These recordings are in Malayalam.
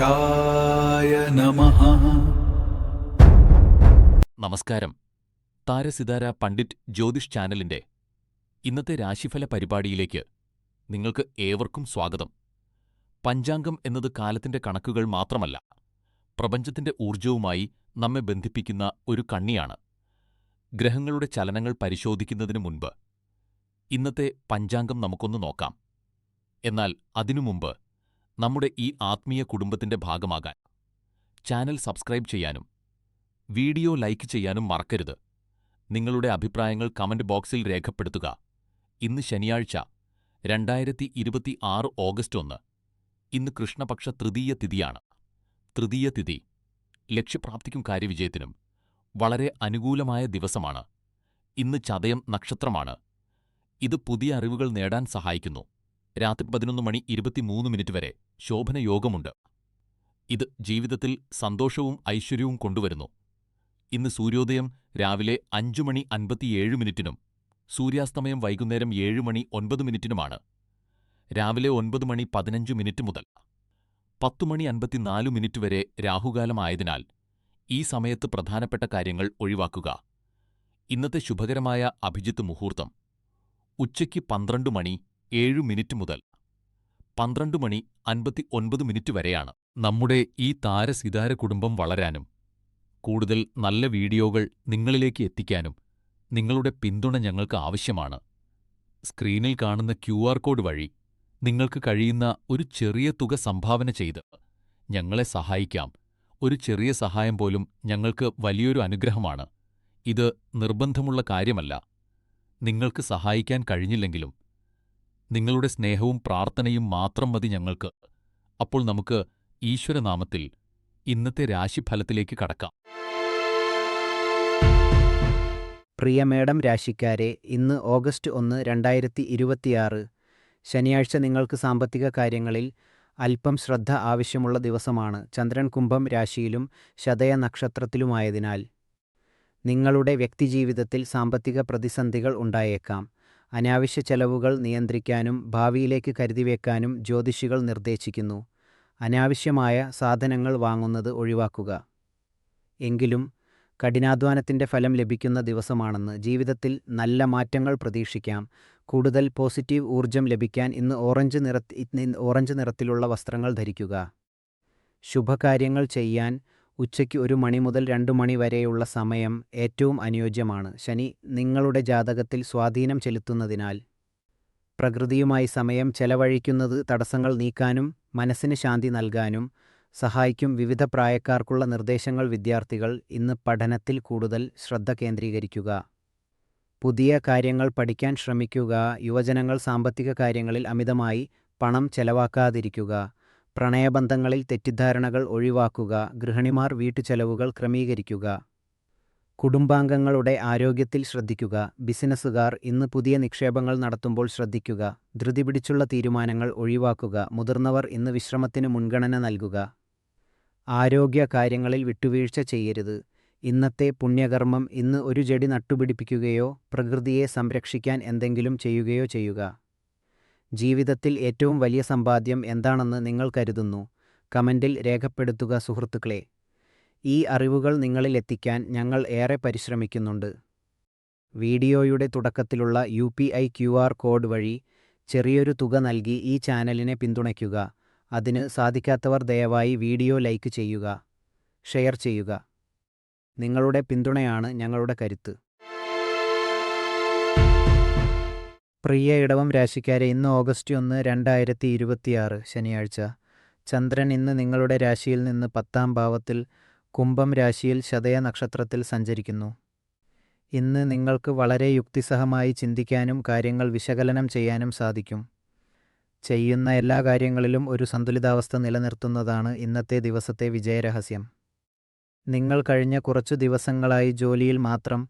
ഗണേശായ നമഃ. നമസ്കാരം. താരസിതാര പണ്ഡിറ്റ് ജ്യോതിഷ് ചാനലിന്റെ ഇന്നത്തെ രാശിഫല പരിപാടിയിലേക്ക് നിങ്ങൾക്ക് ഏവർക്കും സ്വാഗതം. പഞ്ചാംഗം എന്നത് കാലത്തിന്റെ കണക്കുകൾ മാത്രമല്ല, പ്രപഞ്ചത്തിന്റെ ഊർജവുമായി നമ്മെ ബന്ധിപ്പിക്കുന്ന ഒരു കണ്ണിയാണ്. ഗ്രഹങ്ങളുടെ ചലനങ്ങൾ പരിശോധിക്കുന്നതിനു മുൻപ് ഇന്നത്തെ പഞ്ചാംഗം നമുക്കൊന്ന് നോക്കാം. എന്നാൽ അതിനു മുമ്പ് നമ്മുടെ ഈ ആത്മീയ കുടുംബത്തിന്റെ ഭാഗമാകാൻ ചാനൽ സബ്സ്ക്രൈബ് ചെയ്യാനും വീഡിയോ ലൈക്ക് ചെയ്യാനും മറക്കരുത്. നിങ്ങളുടെ അഭിപ്രായങ്ങൾ കമന്റ് ബോക്സിൽ രേഖപ്പെടുത്തുക. ഇന്ന് ശനിയാഴ്ച 2026 ഓഗസ്റ്റ് 1. ഇന്ന് കൃഷ്ണപക്ഷ തൃതീയ തിഥിയാണ്. തൃതീയ തിഥി ലക്ഷ്യപ്രാപ്തിക്കും കാര്യവിജയത്തിനും വളരെ അനുകൂലമായ ദിവസമാണ്. ഇന്ന് ചതയം നക്ഷത്രമാണ്. ഇത് പുതിയ അറിവുകൾ നേടാൻ സഹായിക്കുന്നു. രാത്രി 11:23 വരെ ശോഭനയോഗമുണ്ട്. ഇത് ജീവിതത്തിൽ സന്തോഷവും ഐശ്വര്യവും കൊണ്ടുവരുന്നു. ഇന്ന് സൂര്യോദയം രാവിലെ 5:57 സൂര്യാസ്തമയം വൈകുന്നേരം 7:09 രാവിലെ 9:15 മുതൽ 10:54 വരെ രാഹുകാലമായതിനാൽ ഈ സമയത്ത് പ്രധാനപ്പെട്ട കാര്യങ്ങൾ ഒഴിവാക്കുക. ഇന്നത്തെ ശുഭകരമായ അഭിജിത്ത് മുഹൂർത്തം ഉച്ചയ്ക്ക് 12:07 മുതൽ 12:59 വരെയാണ്. നമ്മുടെ ഈ താരസിതാര കുടുംബം വളരാനും കൂടുതൽ നല്ല വീഡിയോകൾ നിങ്ങളിലേക്ക് എത്തിക്കാനും നിങ്ങളുടെ പിന്തുണ ഞങ്ങൾക്ക് ആവശ്യമാണ്. സ്ക്രീനിൽ കാണുന്ന QR കോഡ് വഴി നിങ്ങൾക്ക് കഴിയുന്ന ഒരു ചെറിയ തുക സംഭാവന ചെയ്ത് ഞങ്ങളെ സഹായിക്കാം. ഒരു ചെറിയ സഹായം പോലും ഞങ്ങൾക്ക് വലിയൊരു അനുഗ്രഹമാണ്. ഇത് നിർബന്ധമുള്ള കാര്യമല്ല. നിങ്ങൾക്ക് സഹായിക്കാൻ കഴിഞ്ഞില്ലെങ്കിലും നിങ്ങളുടെ സ്നേഹവും പ്രാർത്ഥനയും മാത്രം മതി ഞങ്ങൾക്ക്. അപ്പോൾ നമുക്ക് ഈശ്വരനാമത്തിൽ ഇന്നത്തെ രാശിഫലത്തിലേക്ക് കടക്കാം. പ്രിയ മേഡം രാശിക്കാരെ, ഇന്ന് ഓഗസ്റ്റ് 1, 2026 ശനിയാഴ്ച. നിങ്ങൾക്ക് സാമ്പത്തിക കാര്യങ്ങളിൽ അല്പം ശ്രദ്ധ ആവശ്യമുള്ള ദിവസമാണ്. ചന്ദ്രൻ കുംഭം രാശിയിലും ശതയ നക്ഷത്രത്തിലുമായതിനാൽ നിങ്ങളുടെ വ്യക്തിജീവിതത്തിൽ സാമ്പത്തിക പ്രതിസന്ധികൾ ഉണ്ടായേക്കാം. അനാവശ്യ ചെലവുകൾ നിയന്ത്രിക്കാനും ഭാവിയിലേക്ക് കരുതിവെക്കാനും ജ്യോതിഷികൾ നിർദ്ദേശിക്കുന്നു. അനാവശ്യമായ സാധനങ്ങൾ വാങ്ങുന്നത് ഒഴിവാക്കുക. എങ്കിലും കഠിനാധ്വാനത്തിൻ്റെ ഫലം ലഭിക്കുന്ന ദിവസമാണെന്ന്. ജീവിതത്തിൽ നല്ല മാറ്റങ്ങൾ പ്രതീക്ഷിക്കാം. കൂടുതൽ പോസിറ്റീവ് ഊർജം ലഭിക്കാൻ ഇന്ന് ഓറഞ്ച് നിറത്തിലുള്ള വസ്ത്രങ്ങൾ ധരിക്കുക. ശുഭകാര്യങ്ങൾ ചെയ്യാൻ ഉച്ചയ്ക്ക് 1 മണി മുതൽ 2 മണി വരെയുള്ള സമയം ഏറ്റവും അനുയോജ്യമാണ്. ശനി നിങ്ങളുടെ ജാതകത്തിൽ സ്വാധീനം ചെലുത്തുന്നതിനാൽ പ്രകൃതിയുമായി സമയം ചെലവഴിക്കുന്നത് തടസ്സങ്ങൾ നീക്കാനും മനസ്സിന് ശാന്തി നൽകാനും സഹായിക്കും. വിവിധ പ്രായക്കാർക്കുള്ള നിർദ്ദേശങ്ങൾ. വിദ്യാർത്ഥികൾ ഇന്ന് പഠനത്തിൽ കൂടുതൽ ശ്രദ്ധ കേന്ദ്രീകരിക്കുക. പുതിയ കാര്യങ്ങൾ പഠിക്കാൻ ശ്രമിക്കുക. യുവജനങ്ങൾ സാമ്പത്തിക കാര്യങ്ങളിൽ അമിതമായി പണം ചെലവാക്കാതിരിക്കുക. പ്രണയബന്ധങ്ങളിൽ തെറ്റിദ്ധാരണകൾ ഒഴിവാക്കുക. ഗൃഹിണിമാർ വീട്ടുചെലവുകൾ ക്രമീകരിക്കുക. കുടുംബാംഗങ്ങളുടെ ആരോഗ്യത്തിൽ ശ്രദ്ധിക്കുക. ബിസിനസ്സുകാർ ഇന്ന് പുതിയ നിക്ഷേപങ്ങൾ നടത്തുമ്പോൾ ശ്രദ്ധിക്കുക. ധൃതി പിടിച്ചുള്ള തീരുമാനങ്ങൾ ഒഴിവാക്കുക. മുതിർന്നവർ ഇന്ന് വിശ്രമത്തിന് മുൻഗണന നൽകുക. ആരോഗ്യ കാര്യങ്ങളിൽ വിട്ടുവീഴ്ച ചെയ്യരുത്. ഇന്നത്തെ പുണ്യകർമ്മം ഇന്ന് ഒരു ചെടി നട്ടുപിടിപ്പിക്കുകയോ പ്രകൃതിയെ സംരക്ഷിക്കാൻ എന്തെങ്കിലും ചെയ്യുകയോ ചെയ്യുക. ജീവിതത്തിൽ ഏറ്റവും വലിയ സമ്പാദ്യം എന്താണെന്ന് നിങ്ങൾ കരുതുന്നു? കമന്റിൽ രേഖപ്പെടുത്തുക സുഹൃത്തുക്കളെ. ഈ അറിവുകൾ നിങ്ങളിൽ എത്തിക്കാൻ ഞങ്ങൾ ഏറെ പരിശ്രമിക്കുന്നുണ്ട്. വീഡിയോയുടെ തുടക്കത്തിലുള്ള UPI QR കോഡ് വഴി ചെറിയൊരു തുക നൽകി ഈ ചാനലിനെ പിന്തുണയ്ക്കുക. അതിന് സാധിക്കാത്തവർ ദയവായി വീഡിയോ ലൈക്ക് ചെയ്യുക, ഷെയർ ചെയ്യുക. നിങ്ങളുടെ പിന്തുണയാണ് ഞങ്ങളുടെ കരുത്ത്. പ്രിയ ഇടവം രാശിക്കാരെ, ഇന്ന് ഓഗസ്റ്റ് 1, 2026 ശനിയാഴ്ച. ചന്ദ്രൻ ഇന്ന് നിങ്ങളുടെ രാശിയിൽ നിന്ന് 10ാം ഭാവത്തിൽ കുംഭം രാശിയിൽ ശതയ നക്ഷത്രത്തിൽ സഞ്ചരിക്കുന്നു. ഇന്ന് നിങ്ങൾക്ക് വളരെ യുക്തിസഹമായി ചിന്തിക്കാനും കാര്യങ്ങൾ വിശകലനം ചെയ്യാനും സാധിക്കും. ചെയ്യുന്ന എല്ലാ കാര്യങ്ങളിലും ഒരു സന്തുലിതാവസ്ഥ നിലനിർത്തുന്നതാണ് ഇന്നത്തെ ദിവസത്തെ വിജയരഹസ്യം. നിങ്ങൾ കഴിഞ്ഞ കുറച്ചു ദിവസങ്ങളായി ജോലിയിൽ മാത്രം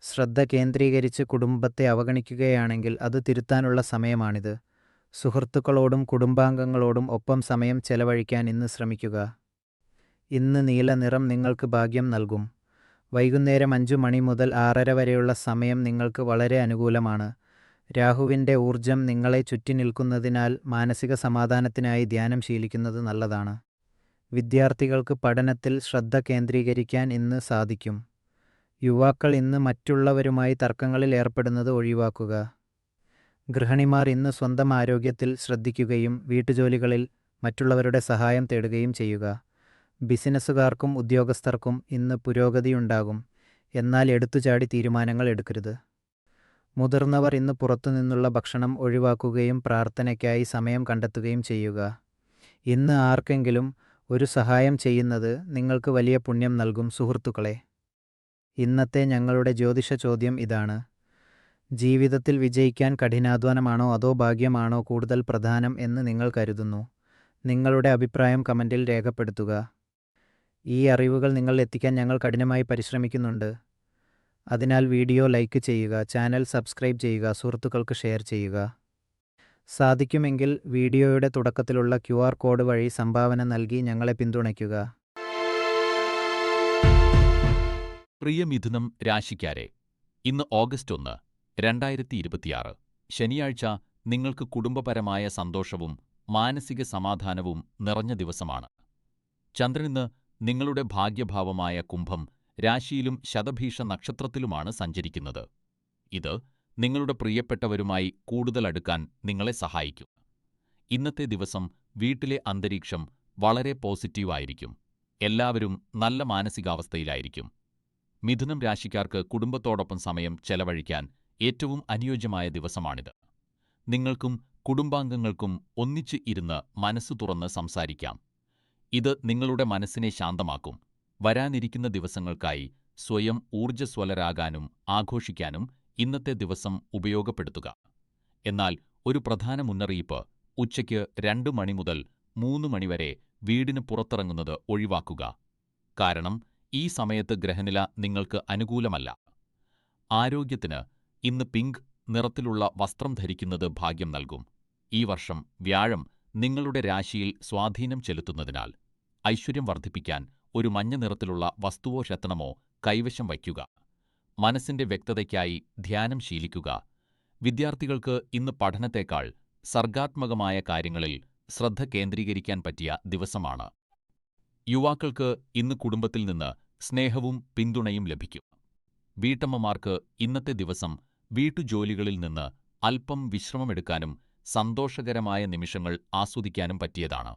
ശ്രദ്ധ കേന്ദ്രീകരിച്ച് കുടുംബത്തെ അവഗണിക്കുകയാണെങ്കിൽ അത് തിരുത്താനുള്ള സമയമാണിത്. സുഹൃത്തുക്കളോടും കുടുംബാംഗങ്ങളോടും ഒപ്പം സമയം ചെലവഴിക്കാൻ ഇന്ന് ശ്രമിക്കുക. ഇന്ന് നീല നിറം നിങ്ങൾക്ക് ഭാഗ്യം നൽകും. വൈകുന്നേരം 5 മണി മുതൽ 6:30 വരെയുള്ള സമയം നിങ്ങൾക്ക് വളരെ അനുകൂലമാണ്. രാഹുവിൻ്റെ ഊർജം നിങ്ങളെ ചുറ്റി നിൽക്കുന്നതിനാൽ മാനസിക സമാധാനത്തിനായി ധ്യാനം ശീലിക്കുന്നത് നല്ലതാണ്. വിദ്യാർത്ഥികൾക്ക് പഠനത്തിൽ ശ്രദ്ധ കേന്ദ്രീകരിക്കാൻ ഇന്ന് സാധിക്കും. യുവാക്കൾ ഇന്ന് മറ്റുള്ളവരുമായി തർക്കങ്ങളിൽ ഏർപ്പെടുന്നത് ഒഴിവാക്കുക. ഗൃഹിണിമാർ ഇന്ന് സ്വന്തം ആരോഗ്യത്തിൽ ശ്രദ്ധിക്കുകയും വീട്ടുജോലികളിൽ മറ്റുള്ളവരുടെ സഹായം തേടുകയും ചെയ്യുക. ബിസിനസ്സുകാർക്കും ഉദ്യോഗസ്ഥർക്കും ഇന്ന് പുരോഗതിയുണ്ടാകും, എന്നാൽ എടുത്തുചാടി തീരുമാനങ്ങൾ എടുക്കരുത്. മുതിർന്നവർ ഇന്ന് പുറത്തുനിന്നുള്ള ഭക്ഷണം ഒഴിവാക്കുകയും പ്രാർത്ഥനയ്ക്കായി സമയം കണ്ടെത്തുകയും ചെയ്യുക. ഇന്ന് ആർക്കെങ്കിലും ഒരു സഹായം ചെയ്യുന്നത് നിങ്ങൾക്ക് വലിയ പുണ്യം നൽകും. സുഹൃത്തുക്കളെ, ഇന്നത്തെ ഞങ്ങളുടെ ജ്യോതിഷ ചോദ്യം ഇതാണ്: ജീവിതത്തിൽ വിജയിക്കാൻ കഠിനാധ്വാനമാണോ അതോ ഭാഗ്യമാണോ കൂടുതൽ പ്രധാനം എന്ന് നിങ്ങൾ കരുതുന്നു? നിങ്ങളുടെ അഭിപ്രായം കമൻറ്റിൽ രേഖപ്പെടുത്തുക. ഈ അറിവുകൾ നിങ്ങളിൽ എത്തിക്കാൻ ഞങ്ങൾ കഠിനമായി പരിശ്രമിക്കുന്നുണ്ട്. അതിനാൽ വീഡിയോ ലൈക്ക് ചെയ്യുക, ചാനൽ സബ്സ്ക്രൈബ് ചെയ്യുക, സുഹൃത്തുക്കൾക്ക് ഷെയർ ചെയ്യുക. സാധിക്കുമെങ്കിൽ വീഡിയോയുടെ തുടക്കത്തിലുള്ള QR കോഡ് വഴി സംഭാവന നൽകി ഞങ്ങളെ പിന്തുണയ്ക്കുക. പ്രിയ മിഥുനം രാശിക്കാരെ, ഇന്ന് ഓഗസ്റ്റ് 1, 2026 ശനിയാഴ്ച നിങ്ങൾക്ക് കുടുംബപരമായ സന്തോഷവും മാനസിക സമാധാനവും നിറഞ്ഞ ദിവസമാണ്. ചന്ദ്രനിന്ന് നിങ്ങളുടെ ഭാഗ്യഭാവമായ കുംഭം രാശിയിലും ശതഭീഷ നക്ഷത്രത്തിലുമാണ് സഞ്ചരിക്കുന്നത്. ഇത് നിങ്ങളുടെ പ്രിയപ്പെട്ടവരുമായി കൂടുതൽ അടുക്കാൻ നിങ്ങളെ സഹായിക്കും. ഇന്നത്തെ ദിവസം വീട്ടിലെ അന്തരീക്ഷം വളരെ പോസിറ്റീവ് ആയിരിക്കും. എല്ലാവരും നല്ല മാനസികാവസ്ഥയിലായിരിക്കും. മിഥുനം രാശിക്കാർക്ക് കുടുംബത്തോടൊപ്പം സമയം ചെലവഴിക്കാൻ ഏറ്റവും അനുയോജ്യമായ ദിവസമാണിത്. നിങ്ങൾക്കും കുടുംബാംഗങ്ങൾക്കും ഒന്നിച്ച് ഇരുന്ന് മനസ്സു തുറന്ന് സംസാരിക്കാം. ഇത് നിങ്ങളുടെ മനസ്സിനെ ശാന്തമാക്കും. വരാനിരിക്കുന്ന ദിവസങ്ങൾക്കായി സ്വയം ഊർജ്ജസ്വലരാകാനും ആഘോഷിക്കാനും ഇന്നത്തെ ദിവസം ഉപയോഗപ്പെടുത്തുക. എന്നാൽ ഒരു പ്രധാന മുന്നറിയിപ്പ്: ഉച്ചയ്ക്ക് 2 മണി മുതൽ 3 മണി വരെ വീടിന് പുറത്തിറങ്ങുന്നത് ഒഴിവാക്കുക. കാരണം ഈ സമയത്ത് ഗ്രഹനില നിങ്ങൾക്ക് അനുകൂലമല്ല. ആരോഗ്യത്തിന് ഇന്ന് പിങ്ക് നിറത്തിലുള്ള വസ്ത്രം ധരിക്കുന്നത് ഭാഗ്യം നൽകും. ഈ വർഷം വ്യാഴം നിങ്ങളുടെ രാശിയിൽ സ്വാധീനം ചെലുത്തുന്നതിനാൽ ഐശ്വര്യം വർദ്ധിപ്പിക്കാൻ ഒരു മഞ്ഞ നിറത്തിലുള്ള വസ്തുവോ രത്നമോ കൈവശം വയ്ക്കുക. മനസ്സിന്റെ വ്യക്തതയ്ക്കായി ധ്യാനം ശീലിക്കുക. വിദ്യാർത്ഥികൾക്ക് ഇന്ന് പഠനത്തേക്കാൾ സർഗാത്മകമായ കാര്യങ്ങളിൽ ശ്രദ്ധ കേന്ദ്രീകരിക്കാൻ പറ്റിയ ദിവസമാണ്. യുവാക്കൾക്ക് ഇന്ന് കുടുംബത്തിൽ നിന്ന് സ്നേഹവും പിന്തുണയും ലഭിക്കും. വീട്ടമ്മമാർക്ക് ഇന്നത്തെ ദിവസം വീട്ടുജോലികളിൽ നിന്ന് അല്പം വിശ്രമമെടുക്കാനും സന്തോഷകരമായ നിമിഷങ്ങൾ ആസ്വദിക്കാനും പറ്റിയതാണ്.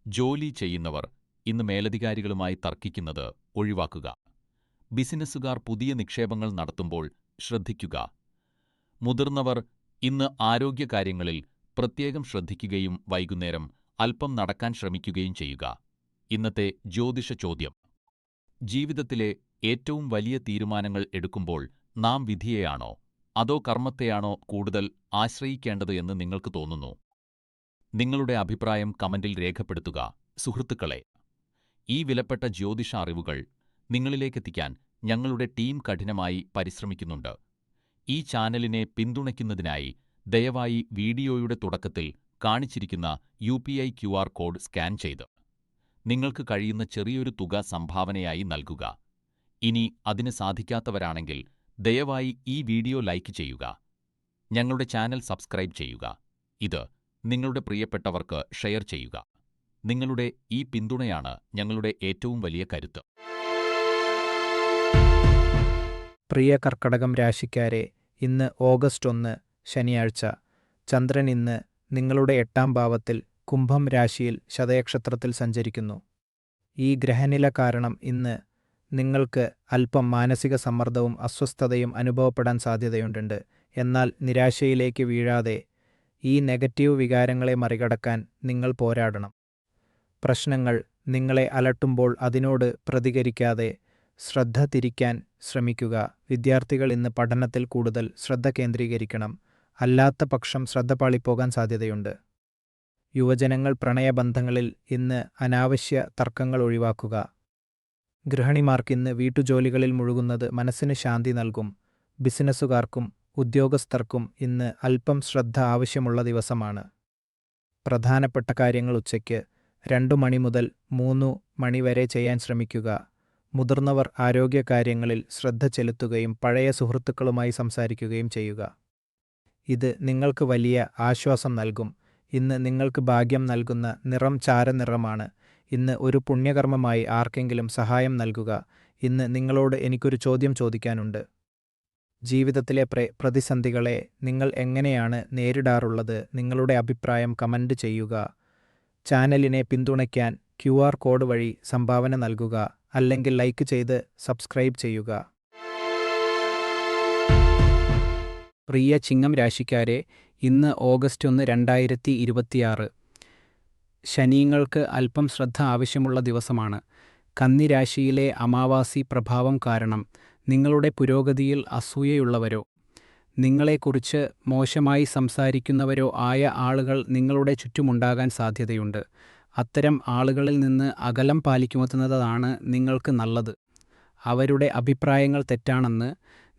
ജോലി ചെയ്യുന്നവർ ഇന്ന് മേലധികാരികളുമായി തർക്കിക്കുന്നത് ഒഴിവാക്കുക. ബിസിനസ്സുകാർ പുതിയ നിക്ഷേപങ്ങൾ നടത്തുമ്പോൾ ശ്രദ്ധിക്കുക. മുതിർന്നവർ ഇന്ന് ആരോഗ്യകാര്യങ്ങളിൽ പ്രത്യേകം ശ്രദ്ധിക്കുകയും വൈകുന്നേരം അല്പം നടക്കാൻ ശ്രമിക്കുകയും ചെയ്യുക. ഇന്നത്തെ ജ്യോതിഷ ചോദ്യം: ജീവിതത്തിലെ ഏറ്റവും വലിയ തീരുമാനങ്ങൾ എടുക്കുമ്പോൾ നാം വിധിയെയാണോ അതോ കർമ്മത്തെയാണോ കൂടുതൽ ആശ്രയിക്കേണ്ടത് എന്ന് നിങ്ങൾക്ക് തോന്നുന്നു? നിങ്ങളുടെ അഭിപ്രായം കമന്റിൽ രേഖപ്പെടുത്തുക. സുഹൃത്തുക്കളെ, ഈ വിലപ്പെട്ട ജ്യോതിഷ അറിവുകൾ നിങ്ങളിലേക്കെത്തിക്കാൻ ഞങ്ങളുടെ ടീം കഠിനമായി പരിശ്രമിക്കുന്നുണ്ട്. ഈ ചാനലിനെ പിന്തുണയ്ക്കുന്നതിനായി ദയവായി വീഡിയോയുടെ തുടക്കത്തിൽ കാണിച്ചിരിക്കുന്ന UPI QR കോഡ് സ്കാൻ ചെയ്ത് നിങ്ങൾക്ക് കഴിയുന്ന ചെറിയൊരു തുക സംഭാവനയായി നൽകുക. ഇനി അതിന് സാധിക്കാത്തവരാണെങ്കിൽ ദയവായി ഈ വീഡിയോ ലൈക്ക് ചെയ്യുക. ഞങ്ങളുടെ ചാനൽ സബ്സ്ക്രൈബ് ചെയ്യുക. ഇത് നിങ്ങളുടെ പ്രിയപ്പെട്ടവർക്ക് ഷെയർ ചെയ്യുക. നിങ്ങളുടെ ഈ പിന്തുണയാണ് ഞങ്ങളുടെ ഏറ്റവും വലിയ കരുത്ത്. പ്രിയ കർക്കടകം രാശിക്കാരെ, ഇന്ന് ഓഗസ്റ്റ് 1 ശനിയാഴ്ച. ചന്ദ്രൻ ഇന്ന് നിങ്ങളുടെ 8-ാം ഭാവത്തിൽ കുംഭം രാശിയിൽ ശതയക്ഷത്രത്തിൽ സഞ്ചരിക്കുന്നു. ഈ ഗ്രഹനില കാരണം ഇന്ന് നിങ്ങൾക്ക് അല്പം മാനസിക സമ്മർദ്ദവും അസ്വസ്ഥതയും അനുഭവപ്പെടാൻ സാധ്യതയുണ്ട്. എന്നാൽ നിരാശയിലേക്ക് വീഴാതെ ഈ നെഗറ്റീവ് വികാരങ്ങളെ മറികടക്കാൻ നിങ്ങൾ പോരാടണം. പ്രശ്നങ്ങൾ നിങ്ങളെ അലട്ടുമ്പോൾ അതിനോട് പ്രതികരിക്കാതെ ശ്രദ്ധ തിരിക്കാൻ ശ്രമിക്കുക. വിദ്യാർത്ഥികൾ ഇന്ന് പഠനത്തിൽ കൂടുതൽ ശ്രദ്ധ കേന്ദ്രീകരിക്കണം. അല്ലാത്ത പക്ഷം ശ്രദ്ധ പാളിപ്പോകാൻ സാധ്യതയുണ്ട്. യുവജനങ്ങൾ പ്രണയബന്ധങ്ങളിൽ ഇന്ന് അനാവശ്യ തർക്കങ്ങൾ ഒഴിവാക്കുക. ഗൃഹിണിമാർക്ക് ഇന്ന് വീട്ടുജോലികളിൽ മുഴുകുന്നത് മനസ്സിന് ശാന്തി നൽകും. ബിസിനസ്സുകാർക്കും ഉദ്യോഗസ്ഥർക്കും ഇന്ന് അല്പം ശ്രദ്ധ ആവശ്യമുള്ള ദിവസമാണ്. പ്രധാനപ്പെട്ട കാര്യങ്ങൾ ഉച്ചയ്ക്ക് 2 മണി മുതൽ 3 മണി വരെ ചെയ്യാൻ ശ്രമിക്കുക. മുതിർന്നവർ ആരോഗ്യകാര്യങ്ങളിൽ ശ്രദ്ധ ചെലുത്തുകയും പഴയ സുഹൃത്തുക്കളുമായി സംസാരിക്കുകയും ചെയ്യുക. ഇത് നിങ്ങൾക്ക് വലിയ ആശ്വാസം നൽകും. ഇന്ന് നിങ്ങൾക്ക് ഭാഗ്യം നൽകുന്ന നിറം ചാരനിറമാണ്. ഇന്ന് ഒരു പുണ്യകർമ്മമായി ആർക്കെങ്കിലും സഹായം നൽകുക. ഇന്ന് നിങ്ങളോട് എനിക്കൊരു ചോദ്യം ചോദിക്കാനുണ്ട്. ജീവിതത്തിലെ പ്രതിസന്ധികളെ നിങ്ങൾ എങ്ങനെയാണ് നേരിടാറുള്ളത്? നിങ്ങളുടെ അഭിപ്രായം കമന്റ് ചെയ്യുക. ചാനലിനെ പിന്തുണയ്ക്കാൻ QR കോഡ് വഴി സംഭാവന നൽകുക, അല്ലെങ്കിൽ ലൈക്ക് ചെയ്ത് സബ്സ്ക്രൈബ് ചെയ്യുക. പ്രിയ ചിങ്ങം രാശിക്കാരെ, ഇന്ന് ഓഗസ്റ്റ് 1, 2026. ശനിങ്ങൾക്ക് അല്പം ശ്രദ്ധ ആവശ്യമുള്ള ദിവസമാണ്. കന്നി രാശിയിലെ അമാവാസി പ്രഭാവം കാരണം നിങ്ങളുടെ പുരോഗതിയിൽ അസൂയയുള്ളവരോ നിങ്ങളെക്കുറിച്ച് മോശമായി സംസാരിക്കുന്നവരോ ആയ ആളുകൾ നിങ്ങളുടെ ചുറ്റുമുണ്ടാകാൻ സാധ്യതയുണ്ട്. അത്തരം ആളുകളിൽ നിന്ന് അകലം പാലിക്കുന്നതാണ് നിങ്ങൾക്ക് നല്ലത്. അവരുടെ അഭിപ്രായങ്ങൾ തെറ്റാണെന്ന്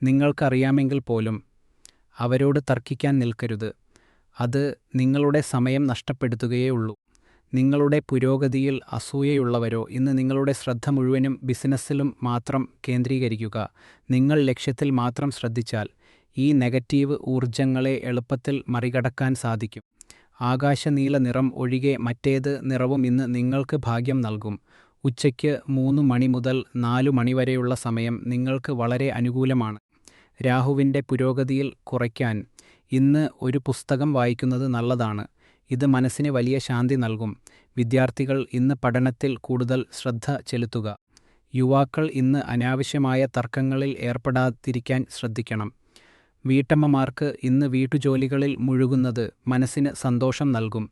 നിങ്ങൾക്കറിയാമെങ്കിൽ പോലും അവരോട് തർക്കിക്കാൻ നിൽക്കരുത്. അത് നിങ്ങളുടെ സമയം നഷ്ടപ്പെടുത്തുകയേ ഉള്ളൂ. നിങ്ങളുടെ പുരോഗതിയിൽ അസൂയയുള്ളവരോ ഇന്ന് നിങ്ങളുടെ ശ്രദ്ധ മുഴുവനും ബിസിനസ്സിലും മാത്രം കേന്ദ്രീകരിക്കുക. നിങ്ങൾ ലക്ഷ്യത്തിൽ മാത്രം ശ്രദ്ധിച്ചാൽ ഈ നെഗറ്റീവ് ഊർജങ്ങളെ എളുപ്പത്തിൽ മറികടക്കാൻ സാധിക്കും. ആകാശനീല നിറം ഒഴികെ മറ്റേത് നിറവും ഇന്ന് നിങ്ങൾക്ക് ഭാഗ്യം നൽകും. ഉച്ചയ്ക്ക് 3 മണി മുതൽ 4 മണി വരെയുള്ള സമയം നിങ്ങൾക്ക് വളരെ അനുകൂലമാണ്. രാഹുവിൻ്റെ പുരോഗതിയിൽ കുറയ്ക്കാൻ ഇന്ന് ഒരു പുസ്തകം വായിക്കുന്നത് നല്ലതാണ്. ഇത് മനസ്സിന് വലിയ ശാന്തി നൽകും. വിദ്യാർത്ഥികൾ ഇന്ന് പഠനത്തിൽ കൂടുതൽ ശ്രദ്ധ ചെലുത്തുക. യുവാക്കൾ ഇന്ന് അനാവശ്യമായ തർക്കങ്ങളിൽ ഏർപ്പെടാതിരിക്കാൻ ശ്രദ്ധിക്കണം. വീട്ടമ്മമാർക്ക് ഇന്ന് വീട്ടുജോലികളിൽ മുഴുകുന്നത് മനസ്സിന് സന്തോഷം നൽകും.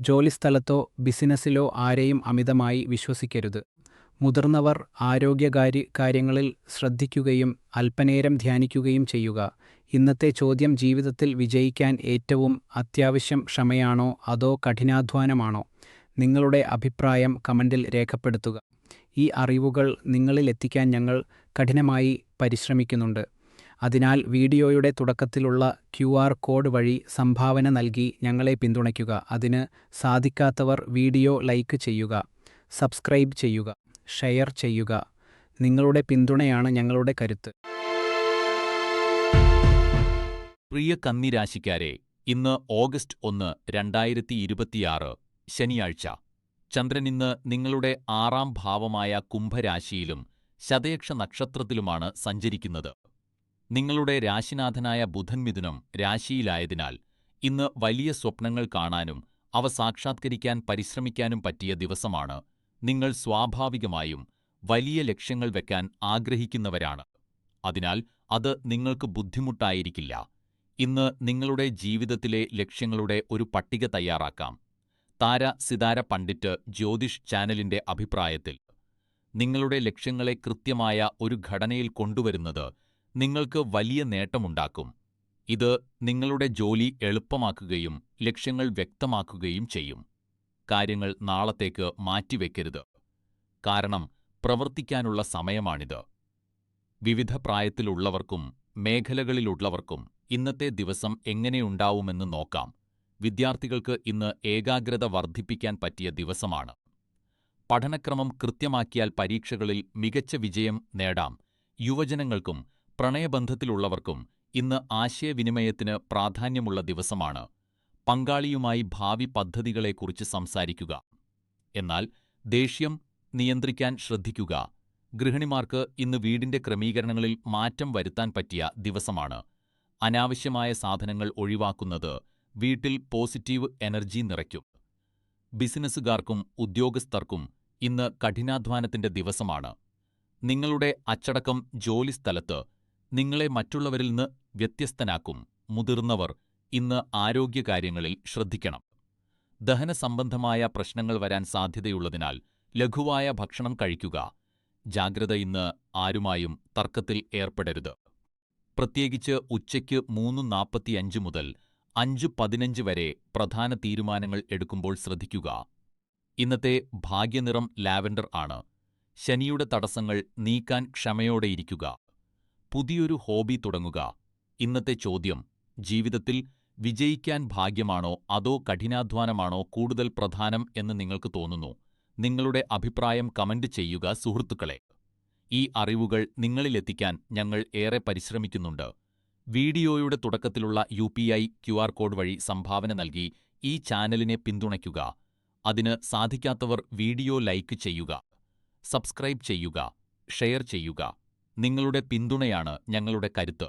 ജോലിസ്ഥലത്തോ ബിസിനസ്സിലോ ആരെയും അമിതമായി വിശ്വസിക്കരുത്. മുതിർന്നവർ കാര്യങ്ങളിൽ ശ്രദ്ധിക്കുകയും അല്പനേരം ധ്യാനിക്കുകയും ചെയ്യുക. ഇന്നത്തെ ചോദ്യം: ജീവിതത്തിൽ വിജയിക്കാൻ ഏറ്റവും അത്യാവശ്യം ക്ഷമയാണോ അതോ കഠിനാധ്വാനമാണോ? നിങ്ങളുടെ അഭിപ്രായം കമന്റിൽ രേഖപ്പെടുത്തുക. ഈ അറിവുകൾ നിങ്ങളിൽ എത്തിക്കാൻ ഞങ്ങൾ കഠിനമായി പരിശ്രമിക്കുന്നുണ്ട്. അതിനാൽ വീഡിയോയുടെ തുടക്കത്തിലുള്ള QR കോഡ് വഴി സംഭാവന നൽകി ഞങ്ങളെ പിന്തുണയ്ക്കുക. അതിന് സാധിക്കാത്തവർ വീഡിയോ ലൈക്ക് ചെയ്യുക, സബ്സ്ക്രൈബ് ചെയ്യുക, ഷെയർ ചെയ്യുക. നിങ്ങളുടെ പിന്തുണയാണ് ഞങ്ങളുടെ കരുത്ത്. പ്രിയ കന്നി രാശിക്കാരെ, ഇന്ന് ഓഗസ്റ്റ് 1, 2026, ശനിയാഴ്ച. ചന്ദ്രൻ ഇന്ന് നിങ്ങളുടെ 6ാം ഭാവമായ കുംഭരാശിയിലും ശതയക്ഷ നക്ഷത്രത്തിലുമാണ് സഞ്ചരിക്കുന്നത്. നിങ്ങളുടെ രാശിനാഥനായ ബുധൻ മിഥുനം രാശിയിലായതിനാൽ ഇന്ന് വലിയ സ്വപ്നങ്ങൾ കാണാനും അവ സാക്ഷാത്കരിക്കാൻ പരിശ്രമിക്കാനും പറ്റിയ ദിവസമാണ്. നിങ്ങൾ സ്വാഭാവികമായും വലിയ ലക്ഷ്യങ്ങൾ വെക്കാൻ ആഗ്രഹിക്കുന്നവരാണ്. അതിനാൽ അത് നിങ്ങൾക്ക് ബുദ്ധിമുട്ടായിരിക്കില്ല. ഇന്ന് നിങ്ങളുടെ ജീവിതത്തിലെ ലക്ഷ്യങ്ങളുടെ ഒരു പട്ടിക തയ്യാറാക്കാം. താര സിതാര പണ്ഡിറ്റ് ജ്യോതിഷ് ചാനലിന്റെ അഭിപ്രായത്തിൽ നിങ്ങളുടെ ലക്ഷ്യങ്ങളെ കൃത്യമായ ഒരു ഘടനയിൽ കൊണ്ടുവരുന്നത് നിങ്ങൾക്ക് വലിയ നേട്ടമുണ്ടാക്കും. ഇത് നിങ്ങളുടെ ജോലി എളുപ്പമാക്കുകയും ലക്ഷ്യങ്ങൾ വ്യക്തമാക്കുകയും ചെയ്യും. കാര്യങ്ങൾ നാളത്തേക്ക് മാറ്റിവെക്കരുത്, കാരണം പ്രവർത്തിക്കാനുള്ള സമയമാണിത്. വിവിധ പ്രായത്തിലുള്ളവർക്കും മേഖലകളിലുള്ളവർക്കും ഇന്നത്തെ ദിവസം എങ്ങനെയുണ്ടാവുമെന്ന് നോക്കാം. വിദ്യാർത്ഥികൾക്ക് ഇന്ന് ഏകാഗ്രത വർദ്ധിപ്പിക്കാൻ പറ്റിയ ദിവസമാണ്. പഠനക്രമം കൃത്യമാക്കിയാൽ പരീക്ഷകളിൽ മികച്ച വിജയം നേടാം. യുവജനങ്ങൾക്കും പ്രണയബന്ധത്തിലുള്ളവർക്കും ഇന്ന് ആശയവിനിമയത്തിന് പ്രാധാന്യമുള്ള ദിവസമാണ്. പങ്കാളിയുമായി ഭാവി പദ്ധതികളെക്കുറിച്ച് സംസാരിക്കുക. എന്നാൽ ദേഷ്യം നിയന്ത്രിക്കാൻ ശ്രദ്ധിക്കുക. ഗൃഹിണിമാർക്ക് ഇന്ന് വീടിന്റെ ക്രമീകരണങ്ങളിൽ മാറ്റം വരുത്താൻ പറ്റിയ ദിവസമാണ്. അനാവശ്യമായ സാധനങ്ങൾ ഒഴിവാക്കുന്നത് വീട്ടിൽ പോസിറ്റീവ് എനർജി നിറയ്ക്കും. ബിസിനസ്സുകാർക്കും ഉദ്യോഗസ്ഥർക്കും ഇന്ന് കഠിനാധ്വാനത്തിന്റെ ദിവസമാണ്. നിങ്ങളുടെ അച്ചടക്കം ജോലിസ്ഥലത്ത് നിങ്ങളെ മറ്റുള്ളവരിൽ നിന്ന് വ്യത്യസ്തനാക്കും. മുതിർന്നവർ ഇന്ന് ആരോഗ്യകാര്യങ്ങളിൽ ശ്രദ്ധിക്കണം. ദഹന സംബന്ധമായ പ്രശ്നങ്ങൾ വരാൻ സാധ്യതയുള്ളതിനാൽ ലഘുവായ ഭക്ഷണം കഴിക്കുക. ജാഗ്രത. ഇന്ന് ആരുമായും തർക്കത്തിൽ ഏർപ്പെടരുത്. പ്രത്യേകിച്ച് ഉച്ചയ്ക്ക് 3:45 മുതൽ 5:15 വരെ പ്രധാന തീരുമാനങ്ങൾ എടുക്കുമ്പോൾ ശ്രദ്ധിക്കുക. ഇന്നത്തെ ഭാഗ്യനിറം ലാവെൻഡർ ആണ്. ശനിയുടെ തടസ്സങ്ങൾ നീക്കാൻ ക്ഷമയോടെയിരിക്കുക. പുതിയൊരു ഹോബി തുടങ്ങുക. ഇന്നത്തെ ചോദ്യം: ജീവിതത്തിൽ വിജയിക്കാൻ ഭാഗ്യമാണോ അതോ കഠിനാധ്വാനമാണോ കൂടുതൽ പ്രധാനം എന്ന് നിങ്ങൾക്ക് തോന്നുന്നു? നിങ്ങളുടെ അഭിപ്രായം കമന്റ് ചെയ്യുക സുഹൃത്തുക്കളെ. ഈ അറിവുകൾ നിങ്ങളിലെത്തിക്കാൻ ഞങ്ങൾ ഏറെ പരിശ്രമിക്കുന്നുണ്ട്. വീഡിയോയുടെ തുടക്കത്തിലുള്ള UPI QR കോഡ് വഴി സംഭാവന നൽകി ഈ ചാനലിനെ പിന്തുണയ്ക്കുക. അതിന് സാധിക്കാത്തവർ വീഡിയോ ലൈക്ക് ചെയ്യുക, സബ്സ്ക്രൈബ് ചെയ്യുക, ഷെയർ ചെയ്യുക. നിങ്ങളുടെ പിന്തുണയാണ് ഞങ്ങളുടെ കരുത്ത്.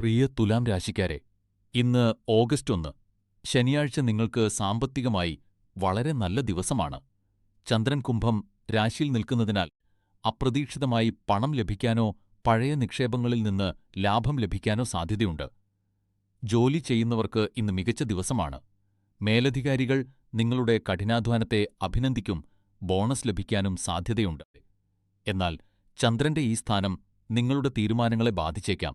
പ്രിയ തുലാം രാശിക്കാരെ, ഇന്ന് ഓഗസ്റ്റ് 1. ശനിയാഴ്ച നിങ്ങൾക്ക് സാമ്പത്തികമായി വളരെ നല്ല ദിവസമാണ്. ചന്ദ്രൻ കുംഭം രാശിയിൽ നിൽക്കുന്നതിനാൽ അപ്രതീക്ഷിതമായി പണം ലഭിക്കാനോ പഴയ നിക്ഷേപങ്ങളിൽ നിന്ന് ലാഭം ലഭിക്കാനോ സാധ്യതയുണ്ട്. ജോലി ചെയ്യുന്നവർക്ക് ഇന്ന് മികച്ച ദിവസമാണ്. മേലധികാരികൾ നിങ്ങളുടെ കഠിനാധ്വാനത്തെ അഭിനന്ദിക്കും, ബോണസ് ലഭിക്കാനും സാധ്യതയുണ്ട്. എന്നാൽ ചന്ദ്രന്റെ ഈ സ്ഥാനം നിങ്ങളുടെ തീരുമാനങ്ങളെ ബാധിച്ചേക്കാം.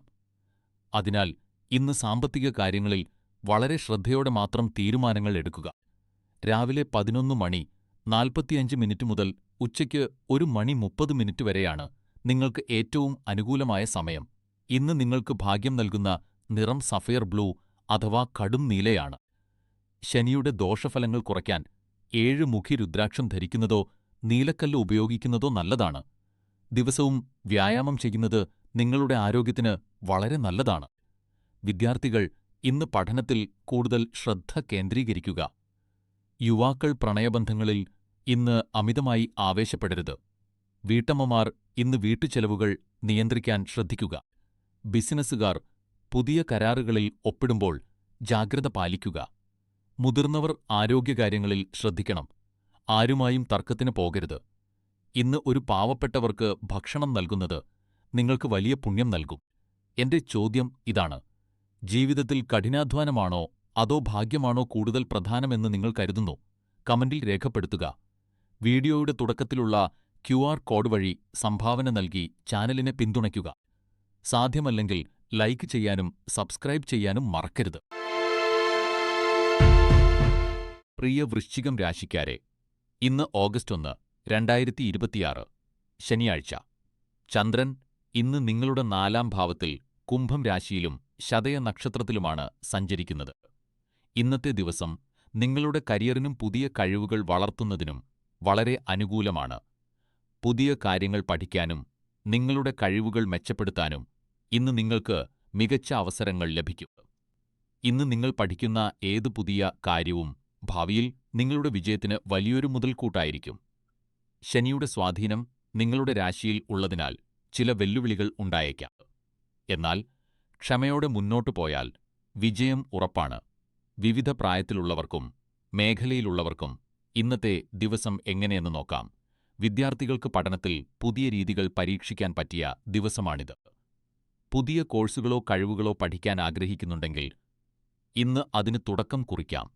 അതിനാൽ ഇന്ന് സാമ്പത്തിക കാര്യങ്ങളിൽ വളരെ ശ്രദ്ധയോടെ മാത്രം തീരുമാനങ്ങൾ എടുക്കുക. രാവിലെ 11:45 മുതൽ ഉച്ചയ്ക്ക് 1:30 വരെയാണ് നിങ്ങൾക്ക് ഏറ്റവും അനുകൂലമായ സമയം. ഇന്ന് നിങ്ങൾക്ക് ഭാഗ്യം നൽകുന്ന നിറം സഫയർ ബ്ലൂ അഥവാ കടും നീലയാണ്. ശനിയുടെ ദോഷഫലങ്ങൾ കുറയ്ക്കാൻ 7 മുഖി രുദ്രാക്ഷം ധരിക്കുന്നതോ നീലക്കല്ല് ഉപയോഗിക്കുന്നതോ നല്ലതാണ്. ദിവസവും വ്യായാമം ചെയ്യുന്നത് നിങ്ങളുടെ ആരോഗ്യത്തിന് വളരെ നല്ലതാണ്. വിദ്യാർത്ഥികൾ ഇന്ന് പഠനത്തിൽ കൂടുതൽ ശ്രദ്ധ കേന്ദ്രീകരിക്കുക. യുവാക്കൾ പ്രണയബന്ധങ്ങളിൽ ഇന്ന് അമിതമായി ആവേശപ്പെടരുത്. വീട്ടമ്മമാർ ഇന്ന് വീട്ടുചെലവുകൾ നിയന്ത്രിക്കാൻ ശ്രദ്ധിക്കുക. ബിസിനസ്സുകാർ പുതിയ കരാറുകളിൽ ഒപ്പിടുമ്പോൾ ജാഗ്രത പാലിക്കുക. മുതിർന്നവർ ആരോഗ്യകാര്യങ്ങളിൽ ശ്രദ്ധിക്കണം. ആരുമായും തർക്കത്തിന് പോകരുത്. ഇന്ന് ഒരു പാവപ്പെട്ടവർക്ക് ഭക്ഷണം നൽകുന്നത് നിങ്ങൾക്ക് വലിയ പുണ്യം നൽകും. എന്റെ ചോദ്യം ഇതാണ്: ജീവിതത്തിൽ കഠിനാധ്വാനമാണോ അതോ ഭാഗ്യമാണോ കൂടുതൽ പ്രധാനമെന്ന് നിങ്ങൾ കരുതുന്നു? കമന്റിൽ രേഖപ്പെടുത്തുക. വീഡിയോയുടെ തുടക്കത്തിലുള്ള QR കോഡ് വഴി സംഭാവന നൽകി ചാനലിനെ പിന്തുണയ്ക്കുക. സാധ്യമല്ലെങ്കിൽ ലൈക്ക് ചെയ്യാനും സബ്സ്ക്രൈബ് ചെയ്യാനും മറക്കരുത്. പ്രിയ വൃശ്ചികം രാശിക്കാരെ, ഇന്ന് ഓഗസ്റ്റ് 1, 2026 ശനിയാഴ്ച. ചന്ദ്രൻ ഇന്ന് നിങ്ങളുടെ 4-ാം ഭാവത്തിൽ കുംഭം രാശിയിലും ശതയ നക്ഷത്രത്തിലുമാണ് സഞ്ചരിക്കുന്നത്. ഇന്നത്തെ ദിവസം നിങ്ങളുടെ കരിയറിനും പുതിയ കഴിവുകൾ വളർത്തുന്നതിനും വളരെ അനുകൂലമാണ്. പുതിയ കാര്യങ്ങൾ പഠിക്കാനും നിങ്ങളുടെ കഴിവുകൾ മെച്ചപ്പെടുത്താനും ഇന്ന് നിങ്ങൾക്ക് മികച്ച അവസരങ്ങൾ ലഭിക്കും. ഇന്ന് നിങ്ങൾ പഠിക്കുന്ന ഏത് പുതിയ കാര്യവും ഭാവിയിൽ നിങ്ങളുടെ വിജയത്തിന് വലിയൊരു മുതൽക്കൂട്ടായിരിക്കും. ശനിയുടെ സ്വാധീനം നിങ്ങളുടെ രാശിയിൽ ഉള്ളതിനാൽ ചില വെല്ലുവിളികൾ ഉണ്ടായേക്കാം. എന്നാൽ ക്ഷമയോടെ മുന്നോട്ടു പോയാൽ വിജയം ഉറപ്പാണ്. വിവിധ പ്രായത്തിലുള്ളവർക്കും മേഖലയിലുള്ളവർക്കും ഇന്നത്തെ ദിവസം എങ്ങനെയെന്ന് നോക്കാം. വിദ്യാർത്ഥികൾക്ക് പഠനത്തിൽ പുതിയ രീതികൾ പരീക്ഷിക്കാൻ പറ്റിയ ദിവസമാണിത്. പുതിയ കോഴ്സുകളോ കഴിവുകളോ പഠിക്കാൻ ആഗ്രഹിക്കുന്നുണ്ടെങ്കിൽ ഇന്ന് അതിന് തുടക്കം കുറിക്കാം.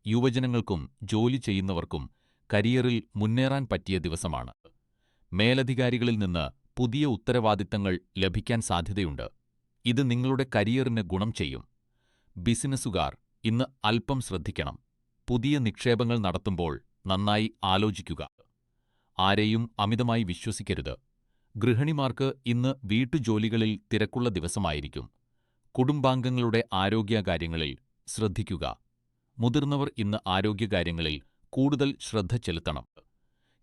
യുവജനങ്ങൾക്കും ജോലി ചെയ്യുന്നവർക്കും കരിയറിൽ മുന്നേറാൻ പറ്റിയ ദിവസമാണ്. മേലധികാരികളിൽ നിന്ന് പുതിയ ഉത്തരവാദിത്തങ്ങൾ ലഭിക്കാൻ സാധ്യതയുണ്ട്. ഇത് നിങ്ങളുടെ കരിയറിന് ഗുണം ചെയ്യും. ബിസിനസ്സുകാർ ഇന്ന് അല്പം ശ്രദ്ധിക്കണം. പുതിയ നിക്ഷേപങ്ങൾ നടത്തുമ്പോൾ നന്നായി ആലോചിക്കുക. ആരെയും അമിതമായി വിശ്വസിക്കരുത്. ഗൃഹിണിമാർക്ക് ഇന്ന് വീട്ടുജോലികളിൽ തിരക്കുള്ള ദിവസമായിരിക്കും. കുടുംബാംഗങ്ങളുടെ ആരോഗ്യകാര്യങ്ങളിൽ ശ്രദ്ധിക്കുക. മുതിർന്നവർ ഇന്ന് ആരോഗ്യകാര്യങ്ങളിൽ കൂടുതൽ ശ്രദ്ധ ചെലുത്തണം.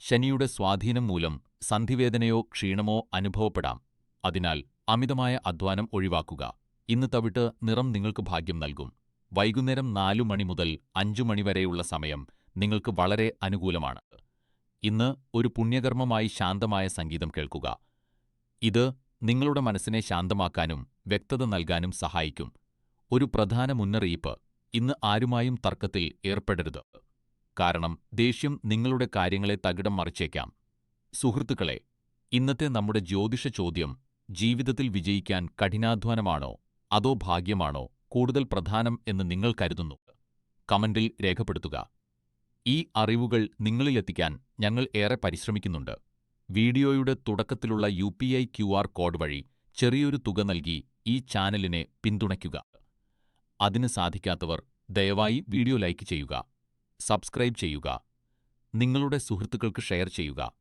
ശനിയുടെ സ്വാധീനം മൂലം സന്ധിവേദനയോ ക്ഷീണമോ അനുഭവപ്പെടാം. അതിനാൽ അമിതമായ അധ്വാനം ഒഴിവാക്കുക. ഇന്ന് തവിട്ട് നിറം നിങ്ങൾക്ക് ഭാഗ്യം നൽകും. വൈകുന്നേരം 4 മണി മുതൽ 5 മണി വരെയുള്ള സമയം നിങ്ങൾക്ക് വളരെ അനുകൂലമാണ്. ഇന്ന് ഒരു പുണ്യകർമ്മമായി ശാന്തമായ സംഗീതം കേൾക്കുക. ഇത് നിങ്ങളുടെ മനസ്സിനെ ശാന്തമാക്കാനും വ്യക്തത നൽകാനും സഹായിക്കും. ഒരു പ്രധാന മുന്നറിയിപ്പ്: ഇന്ന് ആരുമായും തർക്കത്തിൽ ഏർപ്പെടരുത്. കാരണം ദേഷ്യം നിങ്ങളുടെ കാര്യങ്ങളെ തകിടം മറിച്ചേക്കാം. സുഹൃത്തുക്കളെ, ഇന്നത്തെ നമ്മുടെ ജ്യോതിഷ ചോദ്യം: ജീവിതത്തിൽ വിജയിക്കാൻ കഠിനാധ്വാനമാണോ അതോ ഭാഗ്യമാണോ കൂടുതൽ പ്രധാനം എന്ന് നിങ്ങൾ കരുതുന്നു? കമന്റിൽ രേഖപ്പെടുത്തുക. ഈ അറിവുകൾ നിങ്ങളിലെത്തിക്കാൻ ഞങ്ങൾ ഏറെ പരിശ്രമിക്കുന്നുണ്ട്. വീഡിയോയുടെ തുടക്കത്തിലുള്ള UPI QR കോഡ് വഴി ചെറിയൊരു തുക നൽകി ഈ ചാനലിനെ പിന്തുണയ്ക്കുക. അതിന് സാധിക്കാത്തവർ ദയവായി വീഡിയോ ലൈക്ക് ചെയ്യുക, സബ്സ്ക്രൈബ് ചെയ്യുക, നിങ്ങളുടെ സുഹൃത്തുക്കൾക്ക് ഷെയർ ചെയ്യുക.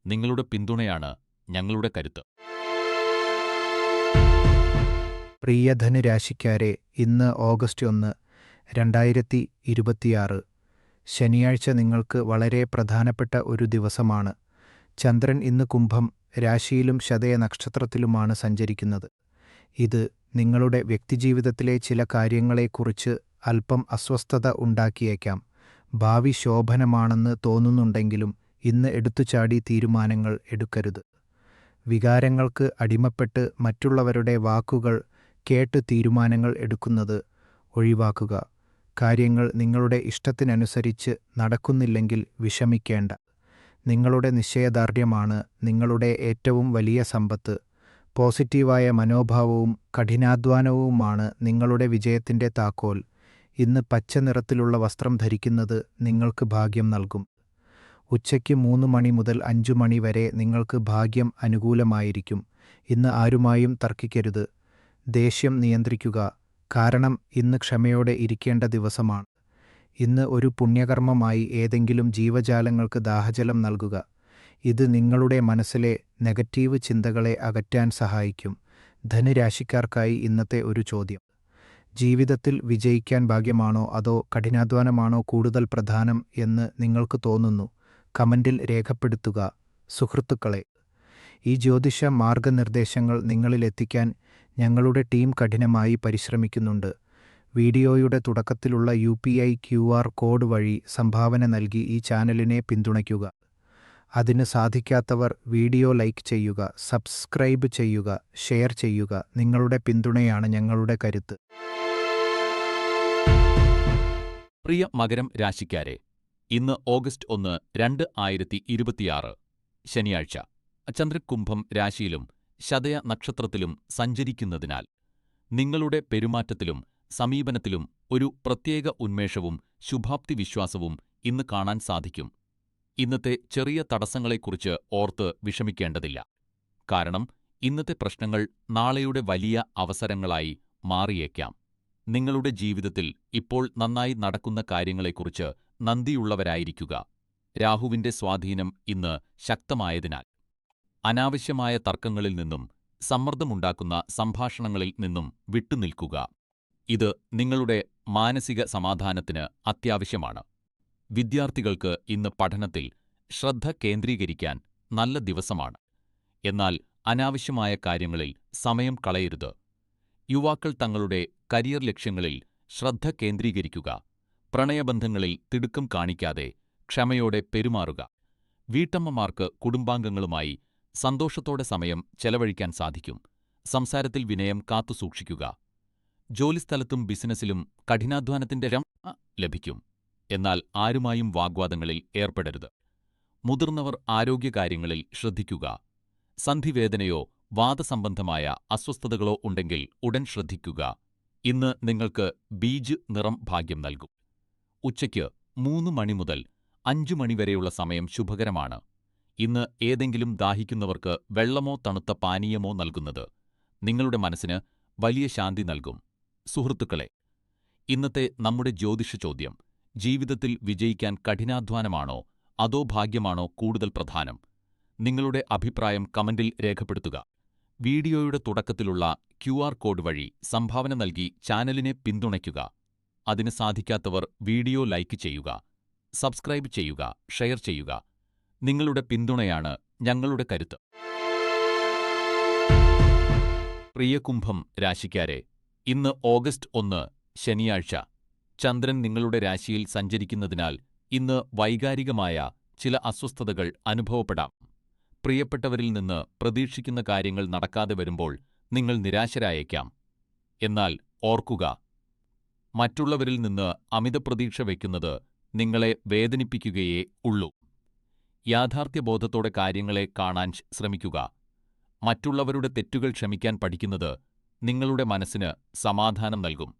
നിങ്ങളുടെ പിന്തുണയാണ് ഞങ്ങളുടെ കരുത്ത്. പ്രിയ ധനുരാശിക്കാരെ, ഇന്ന് ഓഗസ്റ്റ് 1, 2026 ശനിയാഴ്ച നിങ്ങൾക്ക് വളരെ പ്രധാനപ്പെട്ട ഒരു ദിവസമാണ്. ചന്ദ്രൻ ഇന്ന് കുംഭം രാശിയിലും ശതയ നക്ഷത്രത്തിലുമാണ് സഞ്ചരിക്കുന്നത്. ഇത് നിങ്ങളുടെ വ്യക്തിജീവിതത്തിലെ ചില കാര്യങ്ങളെക്കുറിച്ച് അല്പം അസ്വസ്ഥത ഉണ്ടാക്കിയേക്കാം. ഭാവി ശോഭനമാണെന്ന് തോന്നുന്നുണ്ടെങ്കിലും ഇന്ന് എടുത്തുചാടി തീരുമാനങ്ങൾ എടുക്കരുത്. വികാരങ്ങൾക്ക് അടിമപ്പെട്ട് മറ്റുള്ളവരുടെ വാക്കുകൾ കേട്ട് തീരുമാനങ്ങൾ എടുക്കുന്നത് ഒഴിവാക്കുക. കാര്യങ്ങൾ നിങ്ങളുടെ ഇഷ്ടത്തിനനുസരിച്ച് നടക്കുന്നില്ലെങ്കിൽ വിഷമിക്കേണ്ട. നിങ്ങളുടെ നിശ്ചയദാർഢ്യമാണ് നിങ്ങളുടെ ഏറ്റവും വലിയ സമ്പത്ത്. പോസിറ്റീവായ മനോഭാവവും കഠിനാധ്വാനവുമാണ് നിങ്ങളുടെ വിജയത്തിൻ്റെ താക്കോൽ. ഇന്ന് പച്ച നിറത്തിലുള്ള വസ്ത്രം ധരിക്കുന്നത് നിങ്ങൾക്ക് ഭാഗ്യം നൽകും. ഉച്ചയ്ക്ക് 3 മണി മുതൽ 5 മണി വരെ നിങ്ങൾക്ക് ഭാഗ്യം അനുകൂലമായിരിക്കും. ഇന്ന് ആരുമായും തർക്കിക്കരുത്. ദേഷ്യം നിയന്ത്രിക്കുക, കാരണം ഇന്ന് ക്ഷമയോടെ ഇരിക്കേണ്ട ദിവസമാണ്. ഇന്ന് ഒരു പുണ്യകർമ്മമായി ഏതെങ്കിലും ജീവജാലങ്ങൾക്ക് ദാഹജലം നൽകുക. ഇത് നിങ്ങളുടെ മനസ്സിലെ നെഗറ്റീവ് ചിന്തകളെ അകറ്റാൻ സഹായിക്കും. ധനുരാശിക്കാർക്കായി ഇന്നത്തെ ഒരു ചോദ്യം: ജീവിതത്തിൽ വിജയിക്കാൻ ഭാഗ്യമാണോ അതോ കഠിനാധ്വാനമാണോ കൂടുതൽ പ്രധാനം എന്ന് നിങ്ങൾക്ക് തോന്നുന്നു? കമന്റിൽ രേഖപ്പെടുത്തുക. സുഹൃത്തുക്കളെ, ഈ ജ്യോതിഷ മാർഗനിർദ്ദേശങ്ങൾ നിങ്ങളിലെത്തിക്കാൻ ഞങ്ങളുടെ ടീം കഠിനമായി പരിശ്രമിക്കുന്നുണ്ട്. വീഡിയോയുടെ തുടക്കത്തിലുള്ള UPI QR കോഡ് വഴി സംഭാവന നൽകി ഈ ചാനലിനെ പിന്തുണയ്ക്കുക. അതിന് സാധിക്കാത്തവർ വീഡിയോ ലൈക്ക് ചെയ്യുക, സബ്സ്ക്രൈബ് ചെയ്യുക, ഷെയർ ചെയ്യുക. നിങ്ങളുടെ പിന്തുണയാണ് ഞങ്ങളുടെ കരുത്ത്. പ്രിയ മകരം രാശിക്കാരെ, ഇന്ന് ഓഗസ്റ്റ് 1, 2026 ശനിയാഴ്ച. ചന്ദ്രൻ കുംഭം രാശിയിലും ശതയ നക്ഷത്രത്തിലും സഞ്ചരിക്കുന്നതിനാൽ നിങ്ങളുടെ പെരുമാറ്റത്തിലും സമീപനത്തിലും ഒരു പ്രത്യേക ഉന്മേഷവും ശുഭാപ്തി വിശ്വാസവും ഇന്ന് കാണാൻ സാധിക്കും. ഇന്നത്തെ ചെറിയ തടസ്സങ്ങളെക്കുറിച്ച് ഓർത്ത് വിഷമിക്കേണ്ടതില്ല. കാരണം ഇന്നത്തെ പ്രശ്നങ്ങൾ നാളെയുടെ വലിയ അവസരങ്ങളായി മാറിയേക്കാം. നിങ്ങളുടെ ജീവിതത്തിൽ ഇപ്പോൾ നന്നായി നടക്കുന്ന കാര്യങ്ങളെക്കുറിച്ച് നന്ദിയുള്ളവരായിരിക്കുക. രാഹുവിന്റെ സ്വാധീനം ഇന്ന് ശക്തമായതിനാൽ അനാവശ്യമായ തർക്കങ്ങളിൽ നിന്നും സമ്മർദ്ദമുണ്ടാക്കുന്ന സംഭാഷണങ്ങളിൽ നിന്നും വിട്ടുനിൽക്കുക. ഇത് നിങ്ങളുടെ മാനസിക സമാധാനത്തിന് അത്യാവശ്യമാണ്. വിദ്യാർത്ഥികൾക്ക് ഇന്ന് പഠനത്തിൽ ശ്രദ്ധ കേന്ദ്രീകരിക്കാൻ നല്ല ദിവസമാണ്. എന്നാൽ അനാവശ്യമായ കാര്യങ്ങളിൽ സമയം കളയരുത്. യുവാക്കൾ തങ്ങളുടെ കരിയർ ലക്ഷ്യങ്ങളിൽ ശ്രദ്ധ കേന്ദ്രീകരിക്കുക. പ്രണയബന്ധങ്ങളിൽ തിടുക്കം കാണിക്കാതെ ക്ഷമയോടെ പെരുമാറുക. വീട്ടമ്മമാർക്ക് കുടുംബാംഗങ്ങളുമായി സന്തോഷത്തോടെ സമയം ചെലവഴിക്കാൻ സാധിക്കും. സംസാരത്തിൽ വിനയം കാത്തുസൂക്ഷിക്കുക. ജോലിസ്ഥലത്തും ബിസിനസ്സിലും കഠിനാധ്വാനത്തിന്റെ ലഭിക്കും. എന്നാൽ ആരുമായും വാഗ്വാദങ്ങളിൽ ഏർപ്പെടരുത്. മുതിർന്നവർ ആരോഗ്യകാര്യങ്ങളിൽ ശ്രദ്ധിക്കുക. സന്ധിവേദനയോ വാതസംബന്ധമായ അസ്വസ്ഥതകളോ ഉണ്ടെങ്കിൽ ഉടൻ ശ്രദ്ധിക്കുക. ഇന്ന് നിങ്ങൾക്ക് ബീജ് നിറം ഭാഗ്യം നൽകും. ഉച്ചയ്ക്ക് 3 മണി മുതൽ 5 മണി വരെയുള്ള സമയം ശുഭകരമാണ്. ഇന്ന് ഏതെങ്കിലും ദാഹിക്കുന്നവർക്ക് വെള്ളമോ തണുത്ത പാനീയമോ നൽകുന്നത് നിങ്ങളുടെ മനസ്സിന് വലിയ ശാന്തി നൽകും. സുഹൃത്തുക്കളെ, ഇന്നത്തെ നമ്മുടെ ജ്യോതിഷ ചോദ്യം: ജീവിതത്തിൽ വിജയിക്കാൻ കഠിനാധ്വാനമാണോ അതോ ഭാഗ്യമാണോ കൂടുതൽ പ്രധാനം? നിങ്ങളുടെ അഭിപ്രായം കമന്റിൽ രേഖപ്പെടുത്തുക. വീഡിയോയുടെ തുടക്കത്തിലുള്ള QR കോഡ് വഴി സംഭാവന നൽകി ചാനലിനെ പിന്തുണയ്ക്കുക. അതിന് സാധിക്കാത്തവർ വീഡിയോ ലൈക്ക് ചെയ്യുക, സബ്സ്ക്രൈബ് ചെയ്യുക, ഷെയർ ചെയ്യുക. നിങ്ങളുടെ പിന്തുണയാണ് ഞങ്ങളുടെ കരുത്ത്. പ്രിയ കുംഭം രാശിക്കാരെ, ഇന്ന് ഓഗസ്റ്റ് 1 ശനിയാഴ്ച. ചന്ദ്രൻ നിങ്ങളുടെ രാശിയിൽ സഞ്ചരിക്കുന്നതിനാൽ ഇന്ന് വൈകാരികമായ ചില അസ്വസ്ഥതകൾ അനുഭവപ്പെടാം. പ്രിയപ്പെട്ടവരിൽ നിന്ന് പ്രതീക്ഷിക്കുന്ന കാര്യങ്ങൾ നടക്കാതെ വരുമ്പോൾ നിങ്ങൾ നിരാശരായേക്കാം. എന്നാൽ ഓർക്കുക, മറ്റുള്ളവരിൽ നിന്ന് അമിതപ്രതീക്ഷ വയ്ക്കുന്നത് നിങ്ങളെ വേദനിപ്പിക്കുകയേ ഉള്ളൂ. യാഥാർത്ഥ്യബോധത്തോടെ കാര്യങ്ങളെ കാണാൻ ശ്രമിക്കുക. മറ്റുള്ളവരുടെ തെറ്റുകൾ ക്ഷമിക്കാൻ പഠിക്കുന്നത് നിങ്ങളുടെ മനസ്സിന് സമാധാനം നൽകും.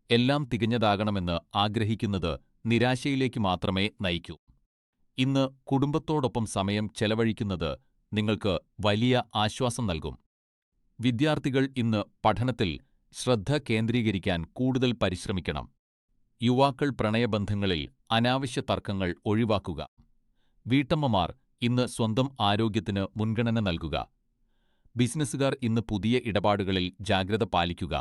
എല്ലാം തികഞ്ഞതാകണമെന്ന് ആഗ്രഹിക്കുന്നത് നിരാശയിലേക്ക് മാത്രമേ നയിക്കൂ. ഇന്ന് കുടുംബത്തോടൊപ്പം സമയം ചെലവഴിക്കുന്നത് നിങ്ങൾക്ക് വലിയ ആശ്വാസം നൽകും. വിദ്യാർത്ഥികൾ ഇന്ന് പഠനത്തിൽ ശ്രദ്ധ കേന്ദ്രീകരിക്കാൻ കൂടുതൽ പരിശ്രമിക്കണം. യുവാക്കൾ പ്രണയബന്ധങ്ങളിൽ അനാവശ്യ തർക്കങ്ങൾ ഒഴിവാക്കുക. വീട്ടമ്മമാർ ഇന്ന് സ്വന്തം ആരോഗ്യത്തിന് മുൻഗണന നൽകുക. ബിസിനസ്സുകാർ ഇന്ന് പുതിയ ഇടപാടുകളിൽ ജാഗ്രത പാലിക്കുക.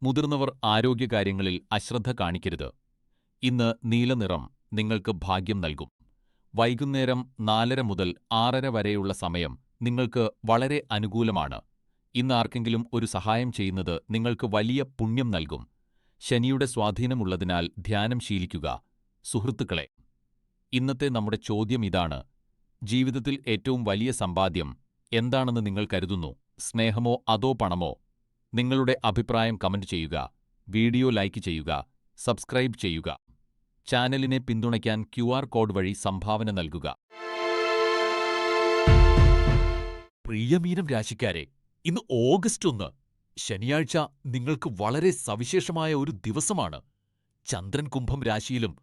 മുതിർന്നവർ ആരോഗ്യകാര്യങ്ങളിൽ അശ്രദ്ധ കാണിക്കരുത്. ഇന്ന് നീലനിറം നിങ്ങൾക്ക് ഭാഗ്യം നൽകും. വൈകുന്നേരം 4:30 മുതൽ 6:30 വരെയുള്ള സമയം നിങ്ങൾക്ക് വളരെ അനുകൂലമാണ്. ഇന്ന് ആർക്കെങ്കിലും ഒരു സഹായം ചെയ്യുന്നത് നിങ്ങൾക്ക് വലിയ പുണ്യം നൽകും. ശനിയുടെ സ്വാധീനമുള്ളതിനാൽ ധ്യാനം ശീലിക്കുക. സുഹൃത്തുക്കളെ, ഇന്നത്തെ നമ്മുടെ ചോദ്യം ഇതാണ്: ജീവിതത്തിൽ ഏറ്റവും വലിയ സമ്പാദ്യം എന്താണെന്ന് നിങ്ങൾ കരുതുന്നു? സ്നേഹമോ അതോ പണമോ? നിങ്ങളുടെ അഭിപ്രായം കമന്റ് ചെയ്യുക, വീഡിയോ ലൈക്ക് ചെയ്യുക, സബ്സ്ക്രൈബ് ചെയ്യുക. ചാനലിനെ പിന്തുണയ്ക്കാൻ QR കോഡ് വഴി സംഭാവന നൽകുക. പ്രിയ മീനം രാശിക്കാരെ, ഇന്ന് ഓഗസ്റ്റ് 1. ശനിയാഴ്ച നിങ്ങൾക്ക് വളരെ സവിശേഷമായ ഒരു ദിവസമാണ്. ചന്ദ്രൻ കുംഭം രാശിയിലും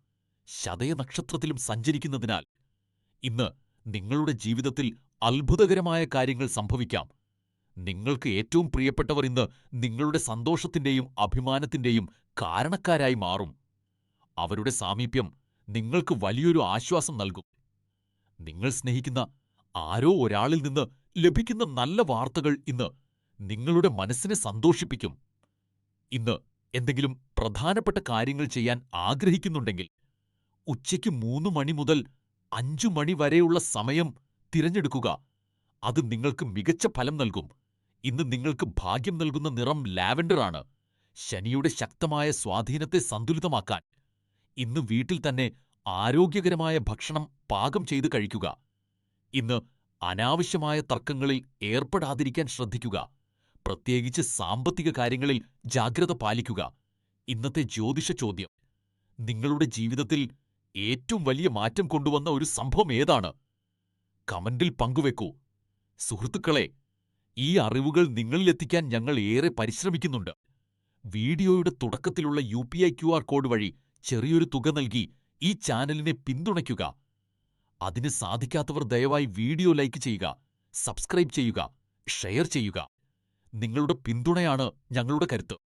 ശതയ നക്ഷത്രത്തിലും സഞ്ചരിക്കുന്നതിനാൽ ഇന്ന് നിങ്ങളുടെ ജീവിതത്തിൽ അത്ഭുതകരമായ കാര്യങ്ങൾ സംഭവിക്കാം. നിങ്ങൾക്ക് ഏറ്റവും പ്രിയപ്പെട്ടവർ ഇന്ന് നിങ്ങളുടെ സന്തോഷത്തിന്റെയും അഭിമാനത്തിന്റെയും കാരണക്കാരായി മാറും. അവരുടെ സാമീപ്യം നിങ്ങൾക്ക് വലിയൊരു ആശ്വാസം നൽകും. നിങ്ങൾ സ്നേഹിക്കുന്ന ആരോ ഒരാളിൽ നിന്ന് ലഭിക്കുന്ന നല്ല വാർത്തകൾ ഇന്ന് നിങ്ങളുടെ മനസ്സിനെ സന്തോഷിപ്പിക്കും. ഇന്ന് എന്തെങ്കിലും പ്രധാനപ്പെട്ട കാര്യങ്ങൾ ചെയ്യാൻ ആഗ്രഹിക്കുന്നുണ്ടെങ്കിൽ ഉച്ചയ്ക്ക് 3 മണി മുതൽ 5 മണി വരെയുള്ള സമയം തിരഞ്ഞെടുക്കുക. അത് നിങ്ങൾക്ക് മികച്ച ഫലം നൽകും. ഇന്ന് നിങ്ങൾക്ക് ഭാഗ്യം നൽകുന്ന നിറം ലാവൻഡർ ആണ്. ശനിയുടെ ശക്തമായ സ്വാധീനത്തെ സന്തുലിതമാക്കാൻ ഇന്ന് വീട്ടിൽ തന്നെ ആരോഗ്യകരമായ ഭക്ഷണം പാകം ചെയ്ത് കഴിക്കുക. ഇന്ന് അനാവശ്യമായ തർക്കങ്ങളിൽ ഏർപ്പെടാതിരിക്കാൻ ശ്രദ്ധിക്കുക. പ്രത്യേകിച്ച് സാമ്പത്തിക കാര്യങ്ങളിൽ ജാഗ്രത പാലിക്കുക. ഇന്നത്തെ ജ്യോതിഷ ചോദ്യം: നിങ്ങളുടെ ജീവിതത്തിൽ ഏറ്റവും വലിയ മാറ്റം കൊണ്ടുവന്ന ഒരു സംഭവം ഏതാണ്? കമന്റിൽ പങ്കുവെക്കൂ. സുഹൃത്തുക്കളെ, ഈ അറിവുകൾ നിങ്ങളിലെത്തിക്കാൻ ഞങ്ങൾ ഏറെ പരിശ്രമിക്കുന്നുണ്ട്. വീഡിയോയുടെ തുടക്കത്തിലുള്ള UPI QR കോഡ് വഴി ചെറിയൊരു തുക നൽകി ഈ ചാനലിനെ പിന്തുണയ്ക്കുക. അതിന് സാധിക്കാത്തവർ ദയവായി വീഡിയോ ലൈക്ക് ചെയ്യുക, സബ്സ്ക്രൈബ് ചെയ്യുക, ഷെയർ ചെയ്യുക. നിങ്ങളുടെ പിന്തുണയാണ് ഞങ്ങളുടെ കരുത്ത്.